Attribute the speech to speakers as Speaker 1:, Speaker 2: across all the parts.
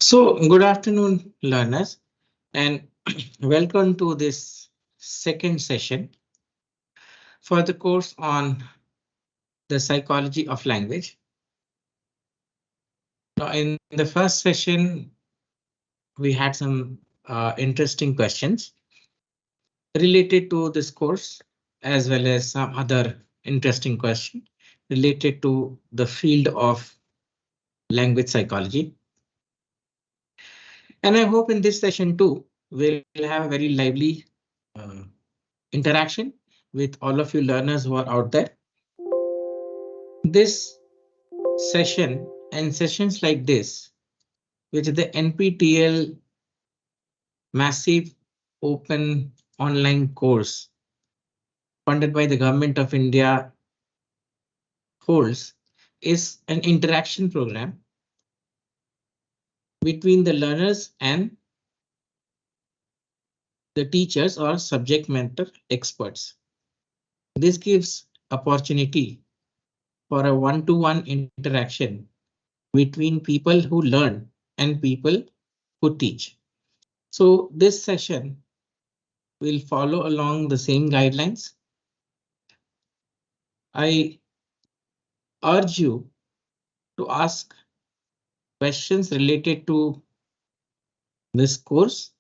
Speaker 1: So, good afternoon, learners, and welcome to this second session for the course on the psychology of language. Now, in the first session, we had some interesting questions related to this course, as well as some other interesting question related to the field of language psychology. And I hope in this session too, we'll have a very lively uh, interaction with all of you learners who are out there. This session and sessions like this, which is the NPTEL massive open online course funded by the Government of India holds, is an interaction program between the learners and the teachers or subject matter experts. This gives opportunity for a one-to-one interaction between people who learn and people who teach. So this session will follow along the same guidelines. I urge you to ask questions related to this course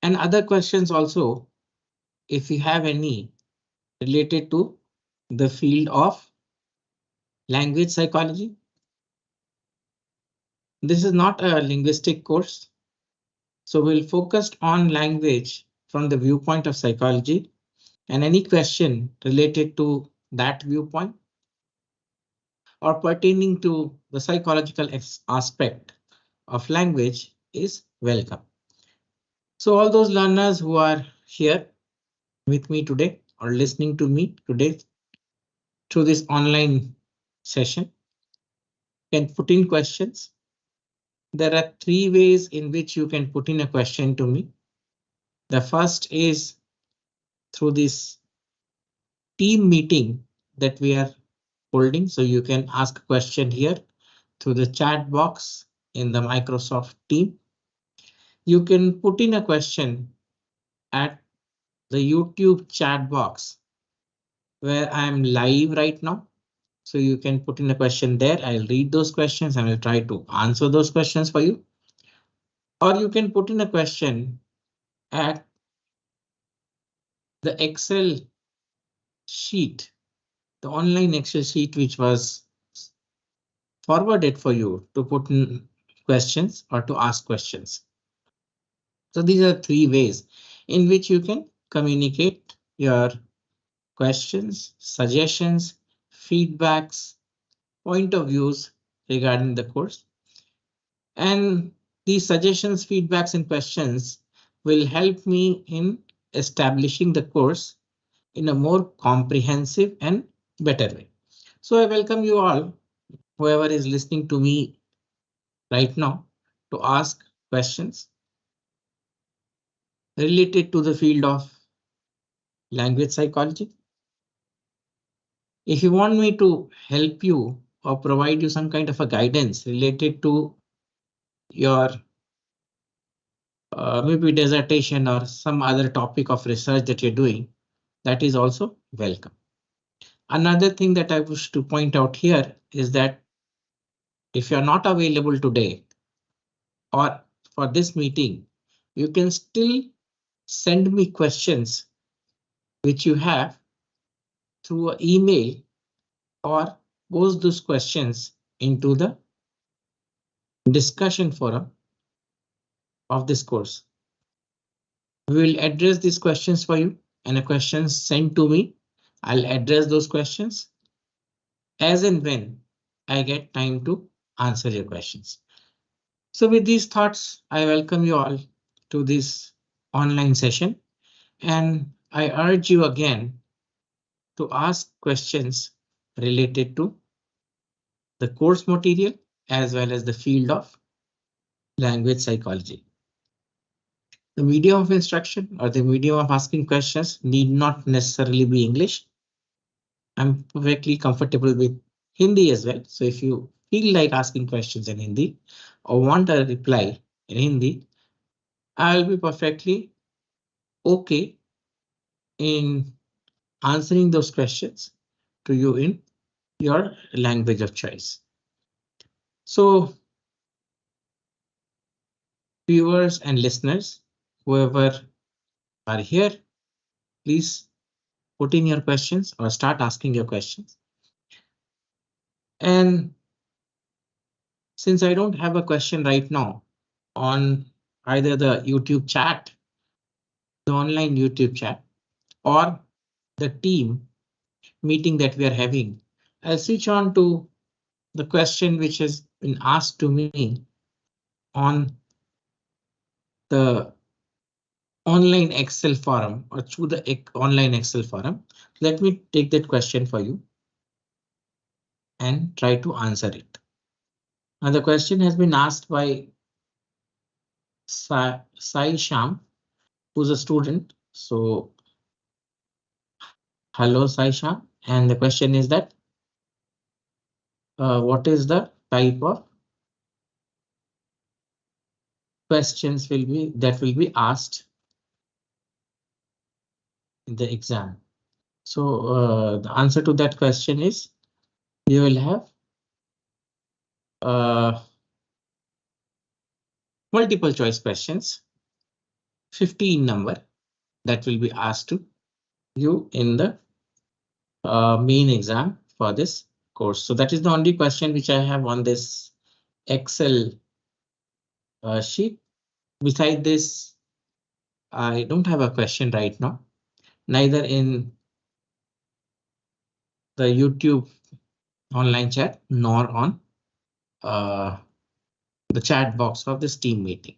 Speaker 1: and other questions also, if you have any related to the field of language psychology. This is not a linguistic course, so we'll focus on language from the viewpoint of psychology, and any question related to that viewpoint or pertaining to the psychological aspect of language is welcome. So all those learners who are here with me today or listening to me today through this online session can put in questions. There are three ways in which you can put in a question to me. The first is through this team meeting that we are holding. So you can ask a question here through the chat box in the Microsoft team. You can put in a question at the YouTube chat box where I'm live right now. So you can put in a question there. I'll read those questions and I'll try to answer those questions for you. Or you can put in a question at the Excel sheet, the online Excel sheet, which was forwarded for you to put in questions or to ask questions. So these are three ways in which you can communicate your questions, suggestions, feedbacks, point of views regarding the course. And these suggestions, feedbacks, and questions will help me in establishing the course in a more comprehensive and better way. So I welcome you all, whoever is listening to me right now, to ask questions related to the field of language psychology. If you want me to help you or provide you some kind of a guidance related to your maybe dissertation or some other topic of research that you're doing, that is also welcome. Another thing that I wish to point out here is that if you're not available today or for this meeting, you can still send me questions which you have through an email or post those questions into the discussion forum of this course. We will address these questions for you, and a question sent to me, I'll address those questions as and when I get time to answer your questions. So with these thoughts, I welcome you all to this online session, and I urge you again to ask questions related to the course material as well as the field of language psychology. The medium of instruction or the medium of asking questions need not necessarily be English. I'm perfectly comfortable with Hindi as well. So if you feel like asking questions in Hindi or want a reply in Hindi, I'll be perfectly okay in answering those questions to you in your language of choice. So viewers and listeners, whoever are here, please put in your questions or start asking your questions. And since I don't have a question right now on either the YouTube chat, the online YouTube chat, or the team meeting that we are having, I'll switch on to the question which has been asked to me on the online Excel forum or through the online Excel forum. Let me take that question for you and try to answer it. Now the question has been asked by Sai Sham, who's a student. So hello Sai Sham, and the question is that what is the type of questions that will be asked in the exam? So the answer to that question is you will have multiple choice questions, 15 number, that will be asked to you in the main exam for this course. So that is the only question which I have on this Excel sheet. Beside this, I don't have a question right now, neither in the YouTube online chat nor on the chat box of this team meeting.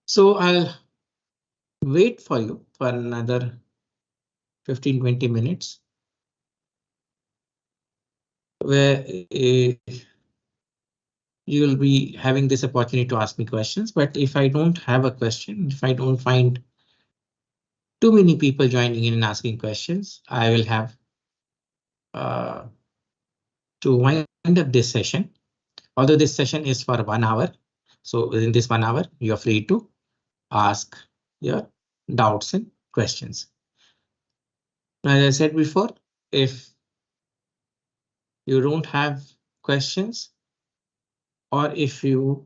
Speaker 1: So I'll wait for you for another 15-20 minutes where you will be having this opportunity to ask me questions. But if I don't have a question, if I don't find too many people joining in and asking questions, I will have to wind up this session. Although this session is for 1 hour, so within this 1 hour, you're free to ask your doubts and questions. As I said before, if you don't have questions, or if you,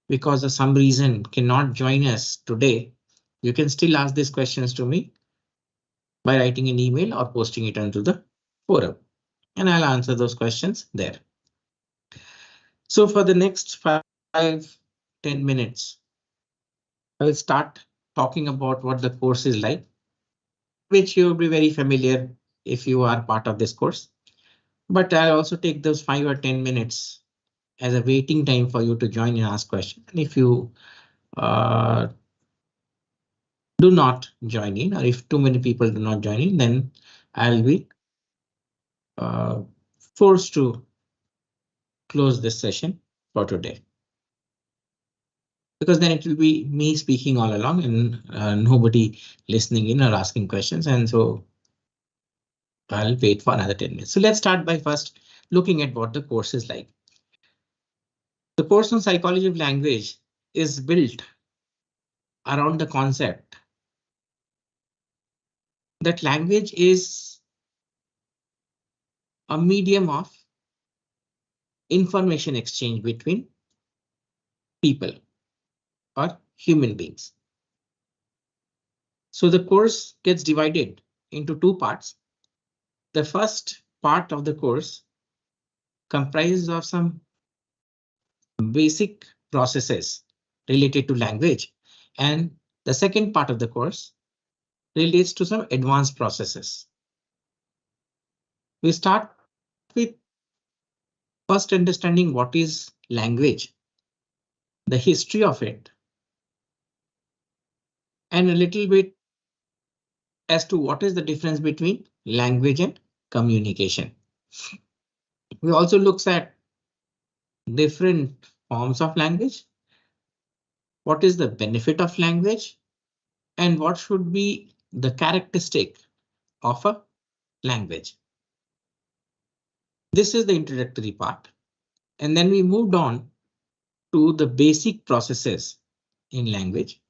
Speaker 1: because of some reason, cannot join us today, you can still ask these questions to me by writing an email or posting it onto the forum, and I'll answer those questions there. So for the next 5-10 minutes, I will start talking about what the course is like, which you will be very familiar if you are part of this course. But I'll also take those 5 or 10 minutes as a waiting time for you to join and ask questions. And if you do not join in, or if too many people do not join in, then I'll be forced to close this session for today. Because then it will be me speaking all along and nobody listening in or asking questions. And so I'll wait for another 10 minutes. So let's start by first looking at what the course is like. The course on psychology of language is built around the concept that language is a medium of information exchange between people or human beings. So the course gets divided into 2 parts. The first part of the course comprises of some basic processes related to language, and the second part of the course relates to some advanced processes. We start with first understanding what is language, the history of it, and a little bit as to what is the difference between language and communication. We also look at different forms of language, what is the benefit of language, and what should be the characteristic of a language. This is the introductory part. And then we moved on to the basic processes in language.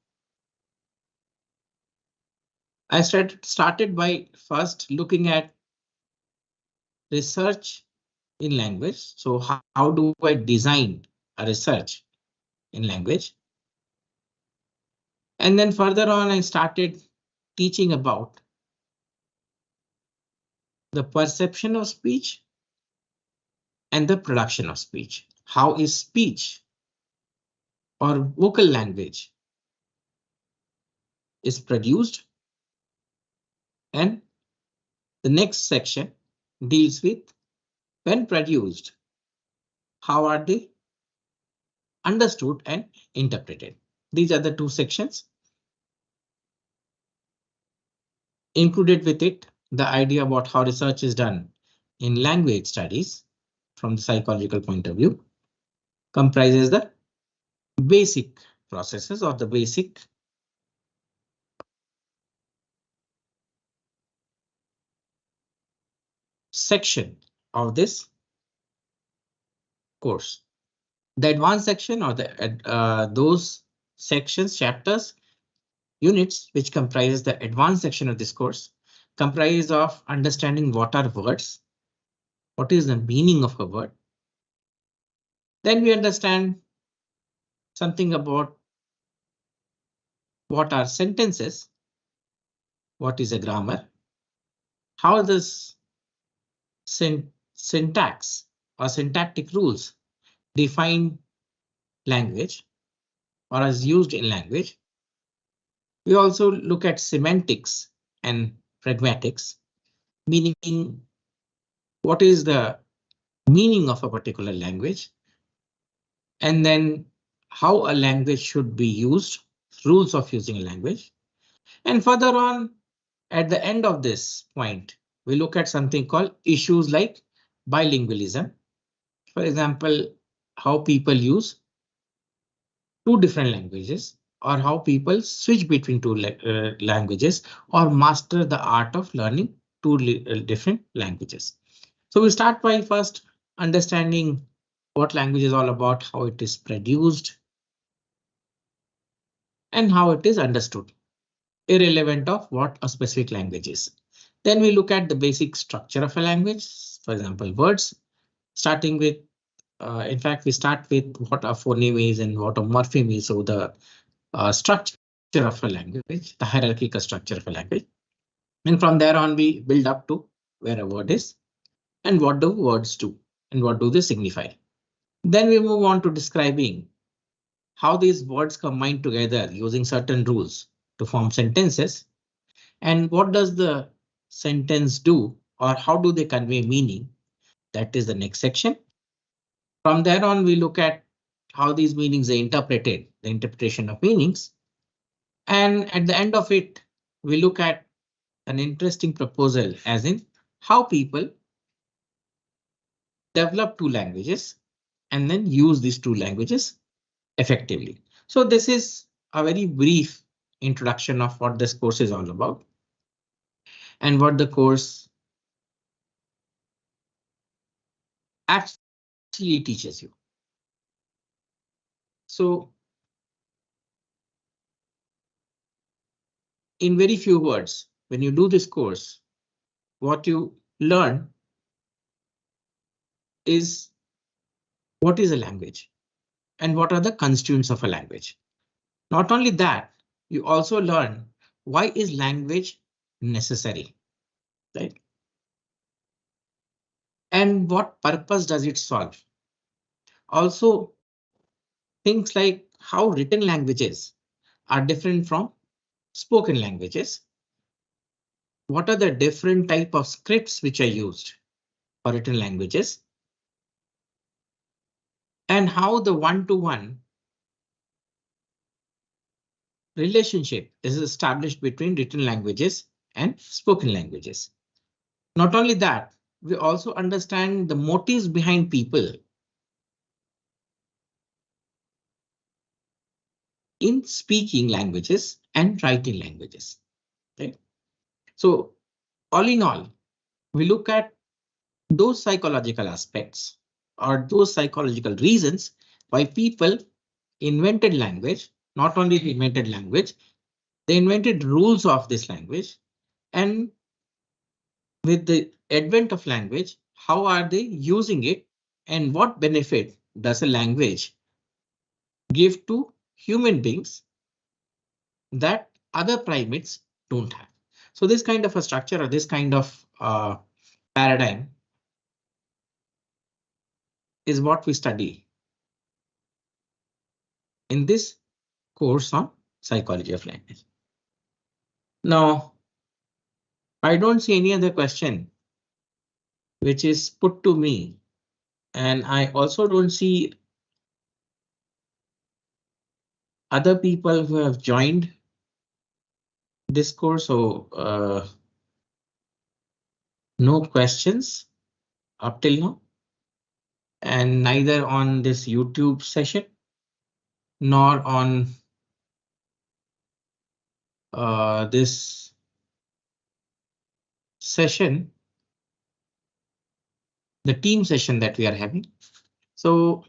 Speaker 1: I started by first looking at research in language. So how do I design a research in language? And then further on, I started teaching about the perception of speech and the production of speech. How is speech or vocal language is produced? And the next section deals with when produced, how are they understood and interpreted? These are the two sections. Included with it, the idea about how research is done in language studies from the psychological point of view comprises the basic processes or the basic section of this course. The advanced section or those sections, chapters, units which comprises the advanced section of this course comprise of understanding what are words, what is the meaning of a word. Then we understand something about what are sentences, what is a grammar, how this syntax or syntactic rules define language or is used in language. We also look at semantics and pragmatics, meaning what is the meaning of a particular language, and then how a language should be used, rules of using a language. And further on, at the end of this point, we look at something called issues like bilingualism. For example, how people use two different languages or how people switch between two languages or master the art of learning two different languages. So we start by first understanding what language is all about, how it is produced, and how it is understood, irrelevant of what a specific language is. Then we look at the basic structure of a language, for example, words, starting with, in fact, we start with what a phoneme is and what a morpheme is. So the structure of a language, the hierarchical structure of a language. And from there on, we build up to where a word is and what do words do and what do they signify. Then we move on to describing how these words combine together using certain rules to form sentences. And what does the sentence do or how do they convey meaning? That is the next section. From there on, we look at how these meanings are interpreted, the interpretation of meanings. And at the end of it, we look at an interesting proposal, as in how people develop two languages and then use these two languages effectively. So this is a very brief introduction of what this course is all about and what the course actually teaches you. So in very few words, when you do this course, what you learn is what is a language and what are the constituents of a language. Not only that, you also learn why is language necessary, right? And what purpose does it solve? Also, things like how written languages are different from spoken languages. What are the different type of scripts which are used for written languages? And how the one-to-one relationship is established between written languages and spoken languages. Not only that, we also understand the motives behind people in speaking languages and writing languages. Right? So all in all, we look at those psychological aspects or those psychological reasons why people invented language. Not only they invented language, they invented rules of this language. And with the advent of language, how are they using it and what benefit does a language give to human beings that other primates don't have? So this kind of a structure or this kind of paradigm is what we study in this course on psychology of language. Now, I don't see any other question which is put to me, and I also don't see other people who have joined this course. So no questions up till now, and neither on this YouTube session nor on this session, the team session that we are having. So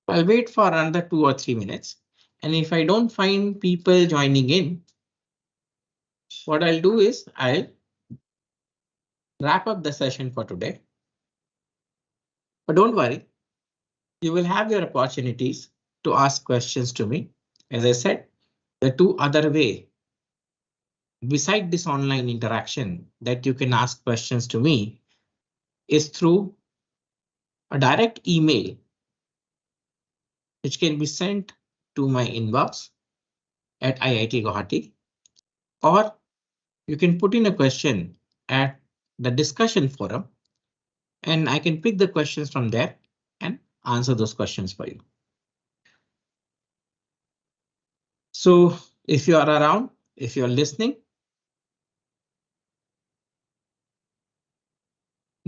Speaker 1: I'll wait for another 2 or 3 minutes. And if I don't find people joining in, what I'll do is I'll wrap up the session for today. But don't worry, you will have your opportunities to ask questions to me. As I said, the two other way, beside this online interaction that you can ask questions to me is through a direct email, which can be sent to my inbox at IIT Guwahati, or you can put in a question at the discussion forum and I can pick the questions from there and answer those questions for you. So if you are around, if you're listening,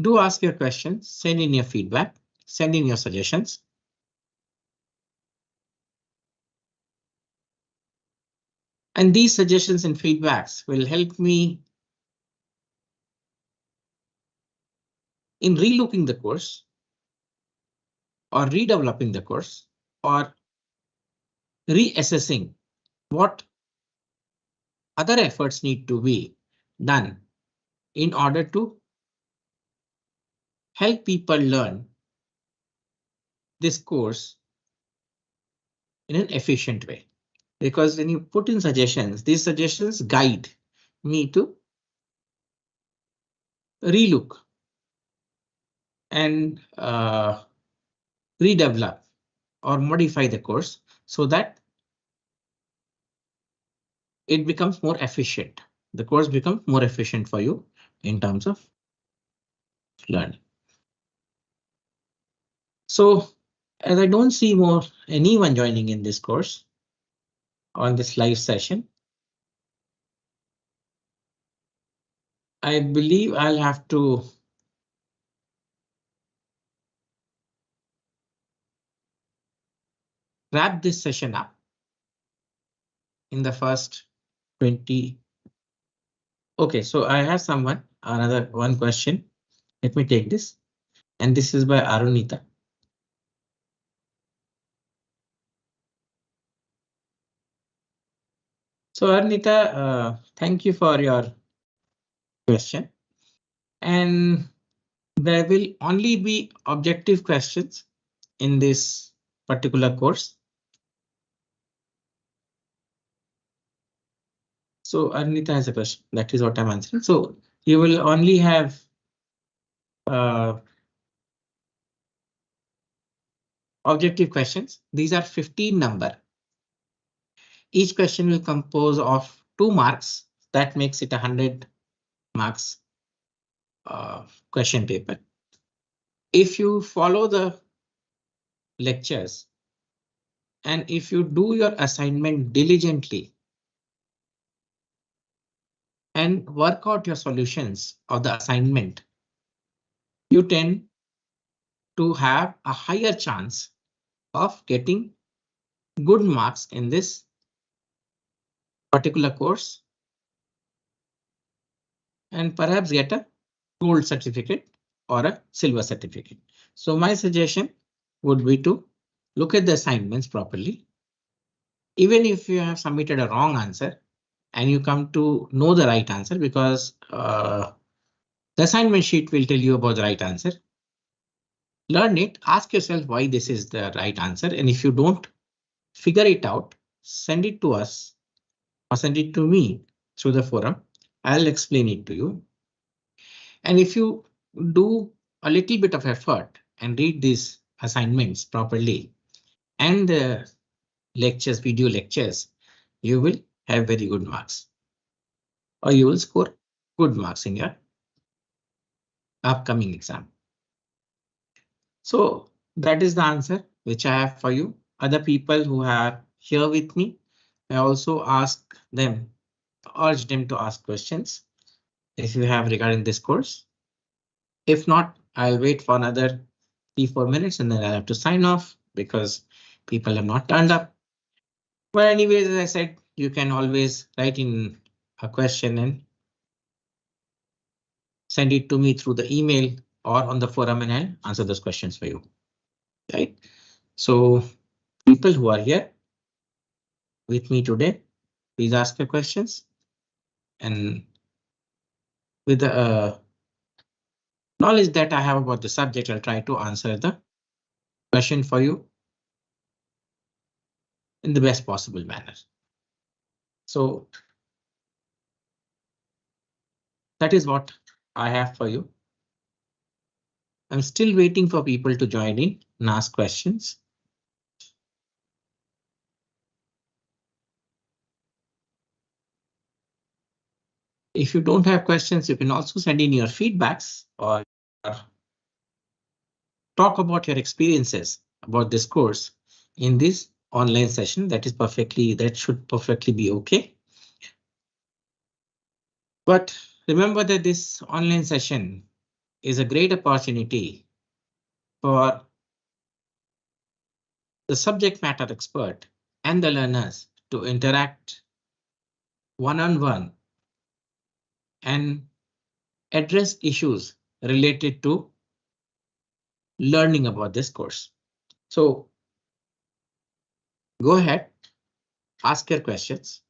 Speaker 1: do ask your questions, send in your feedback, send in your suggestions. And these suggestions and feedbacks will help me in relooking the course or redeveloping the course or reassessing what other efforts need to be done in order to help people learn this course in an efficient way. Because when you put in suggestions, these suggestions guide me to relook and redevelop or modify the course so that it becomes more efficient. The course becomes more efficient for you in terms of learning. So as I don't see anyone joining in this course on this live session, I believe I'll have to wrap this session up in the first 20. OK, so I have another one question. Let me take this. And this is by Arunita. So Arunita, thank you for your question. And there will only be objective questions in this particular course. So Arunita has a question. That is what I'm answering. So you will only have objective questions. These are 15 number. Each question will compose of 2 marks. That makes it 100 marks question paper. If you follow the lectures and if you do your assignment diligently and work out your solutions of the assignment, you tend to have a higher chance of getting good marks in this particular course and perhaps get a gold certificate or a silver certificate. So my suggestion would be to look at the assignments properly. Even if you have submitted a wrong answer and you come to know the right answer, because the assignment sheet will tell you about the right answer. Learn it, ask yourself why this is the right answer. And if you don't figure it out, send it to us or send it to me through the forum. I'll explain it to you. And if you do a little bit of effort and read these assignments properly and the lectures, video lectures, you will have very good marks, or you will score good marks in your upcoming exam. So that is the answer which I have for you. Other people who are here with me, I also ask them, urge them to ask questions if you have regarding this course. If not, I'll wait for another 3-4 minutes and then I'll have to sign off because people have not turned up. But anyways, as I said, you can always write in a question and send it to me through the email or on the forum and I'll answer those questions for you. Right? So people who are here with me today, please ask your questions. And with the knowledge that I have about the subject, I'll try to answer the question for you in the best possible manner. So that is what I have for you. I'm still waiting for people to join in and ask questions. If you don't have questions, you can also send in your feedbacks or talk about your experiences about this course in this online session. That should perfectly be okay. But remember that this online session is a great opportunity for the subject matter expert and the learners to interact one-on-one and address issues related to learning about this course. So go ahead, ask your questions.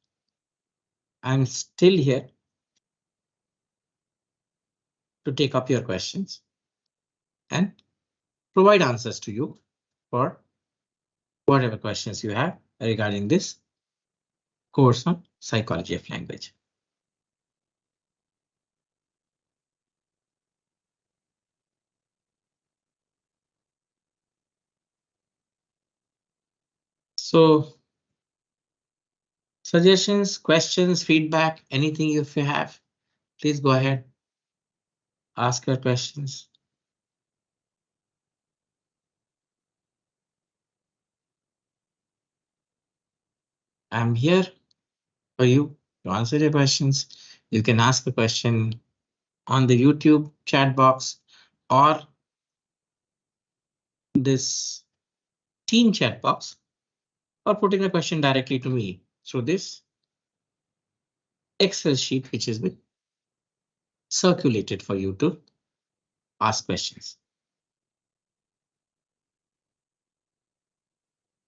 Speaker 1: I'm still here to take up your questions and provide answers to you for whatever questions you have regarding this course on psychology of language. So suggestions, questions, feedback, anything if you have, please go ahead, ask your questions. I'm here for you to answer your questions. You can ask a question on the YouTube chat box or this team chat box, or putting a question directly to me through this Excel sheet, which has been circulated for you to ask questions.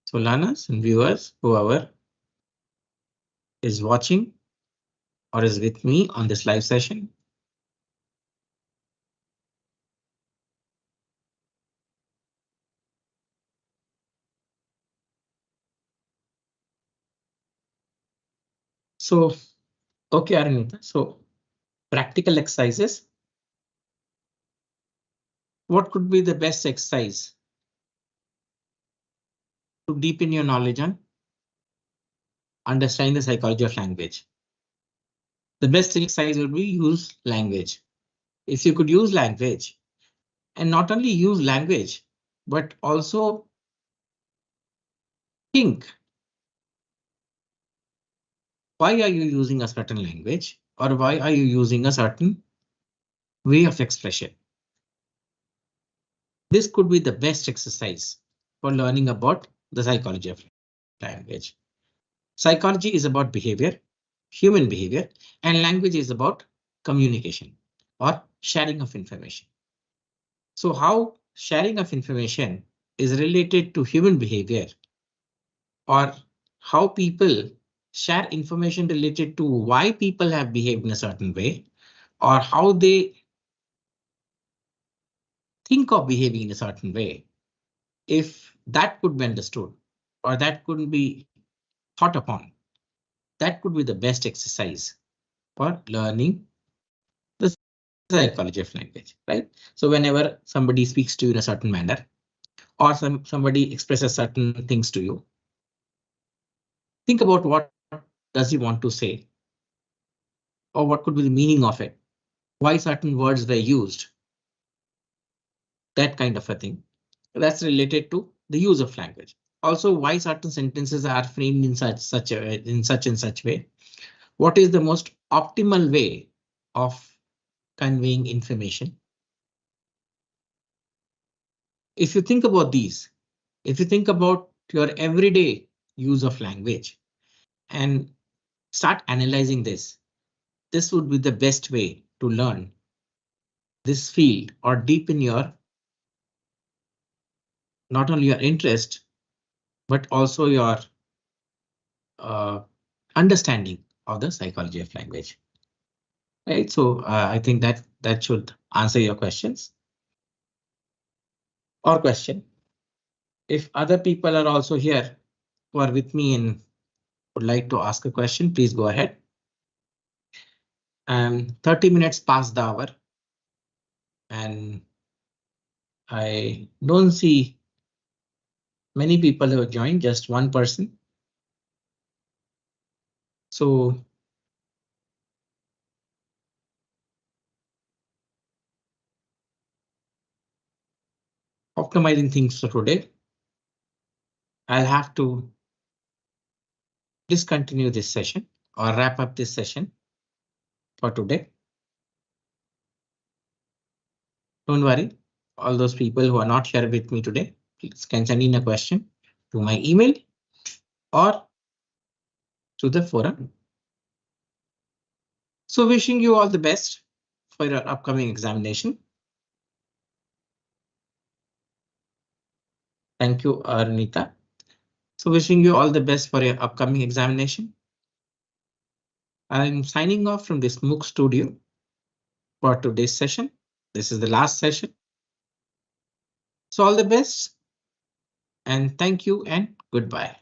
Speaker 1: So learners and viewers, whoever is watching or is with me on this live session, so okay, Aranita. So practical exercises. What could be the best exercise to deepen your knowledge on understanding the psychology of language? The best exercise would be use language. If you could use language and not only use language, but also think, why are you using a certain language or why are you using a certain way of expression? This could be the best exercise for learning about the psychology of language. Psychology is about behavior, human behavior, and language is about communication or sharing of information. So how sharing of information is related to human behavior, or how people share information related to why people have behaved in a certain way, or how they think of behaving in a certain way. If that could be understood, or that could be thought upon, that could be the best exercise for learning the psychology of language, right? So whenever somebody speaks to you in a certain manner, or somebody expresses certain things to you, think about what does he want to say, or what could be the meaning of it, why certain words were used, that kind of a thing. That's related to the use of language. Also, why certain sentences are framed in such way. What is the most optimal way of conveying information? If you think about these, if you think about your everyday use of language and start analyzing this would be the best way to learn this field or deepen your not only your interest, but also your uh, understanding of the psychology of language. Right. So I think that should answer your questions or question. If other people are also here who are with me and would like to ask a question, please go ahead. 30 minutes past the hour, and I don't see many people who have joined, just one person. So optimizing things for today, I'll have to discontinue this session or wrap up this session for today. Don't worry, all those people who are not here with me today, please can send in a question to my email or to the forum. So wishing you all the best for your upcoming examination. Thank you, Arnita. So wishing you all the best for your upcoming examination. I'm signing off from this MOOC studio for today's session. This is the last session. So all the best and thank you and goodbye.